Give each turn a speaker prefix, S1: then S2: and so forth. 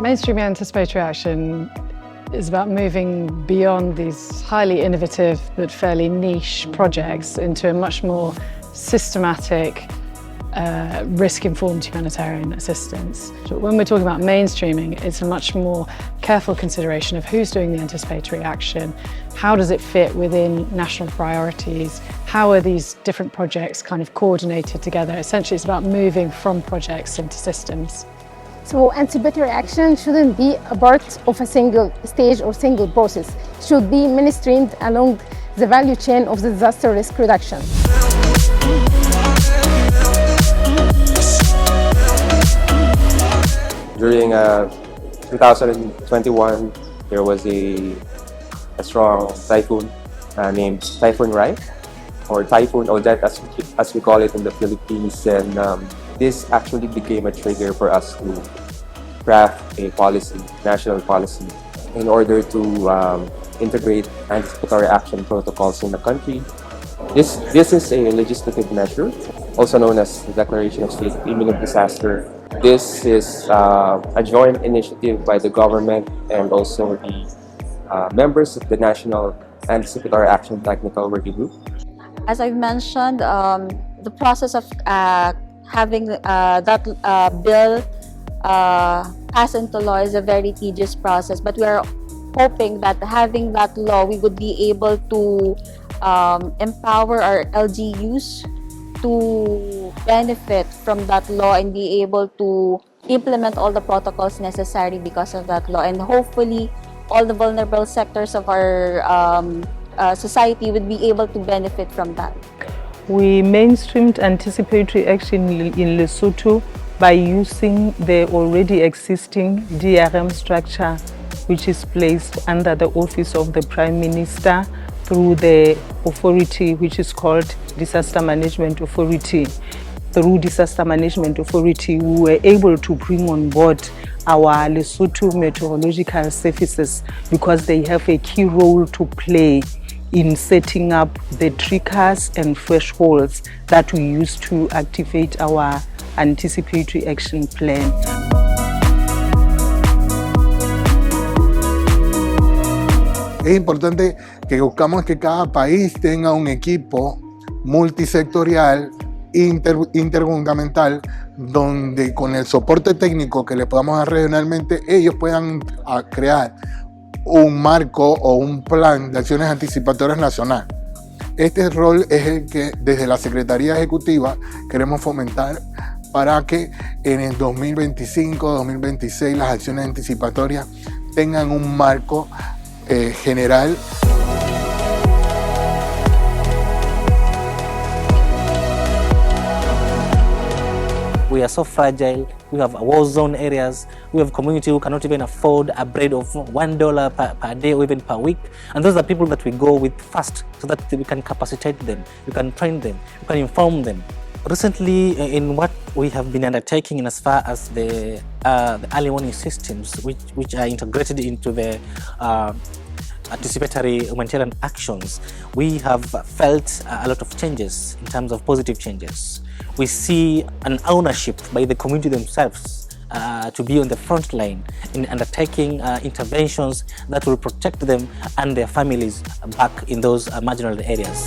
S1: Mainstream anticipatory action is about moving beyond these highly innovative but fairly niche projects into a much more systematic, risk-informed humanitarian assistance. So when we're talking about mainstreaming, it's a much more careful consideration of who's doing the anticipatory action, how does it fit within national priorities, how are these different projects kind of coordinated together. Essentially, it's about moving from projects into systems.
S2: So anticipatory action shouldn't be a part of a single stage or single process. It should be mainstreamed along the value chain of the disaster risk reduction.
S3: During 2021, there was a strong typhoon named Typhoon Reyes, or Typhoon Odette as we call it in the Philippines, and this actually became a trigger for us to craft a policy, national policy, in order to integrate anticipatory action protocols in the country. This is a legislative measure, also known as the Declaration of State of Imminent Disaster. This is a joint initiative by the government and also the members of the National Anticipatory Action Technical Working Group.
S4: As I've mentioned, the process of having that bill pass into law is a very tedious process, but we are hoping that having that law, we would be able to empower our LGUs to benefit from that law and be able to implement all the protocols necessary because of that law, and hopefully all the vulnerable sectors of our society would be able to benefit from that.
S5: We mainstreamed anticipatory action in Lesotho by using the already existing DRM structure, which is placed under the Office of the Prime Minister through the authority which is called Disaster Management Authority. Through Disaster Management Authority, we were able to bring on board our Lesotho Meteorological Services because they have a key role to play in setting up the triggers and thresholds that we use to activate our anticipatory action plan.
S6: Es importante que buscamos que cada país tenga un equipo multisectorial, intergubernamental, donde con el soporte técnico que le podamos dar regionalmente, ellos puedan crear un marco o un plan de acciones anticipatorias nacional. Este rol es el que desde la Secretaría Ejecutiva queremos fomentar para que en el 2025-2026 las acciones anticipatorias tengan un marco general.
S7: We are so fragile. We have war zone areas. We have community who cannot even afford a bread of $1 per day or even per week. And those are people that we go with first so that we can capacitate them, we can train them, we can inform them. Recently, in what we have been undertaking in as far as the early warning systems, which are integrated into the anticipatory humanitarian actions, we have felt a lot of changes in terms of positive changes. We see an ownership by the community themselves to be on the front line in undertaking interventions that will protect them and their families back in those marginal areas.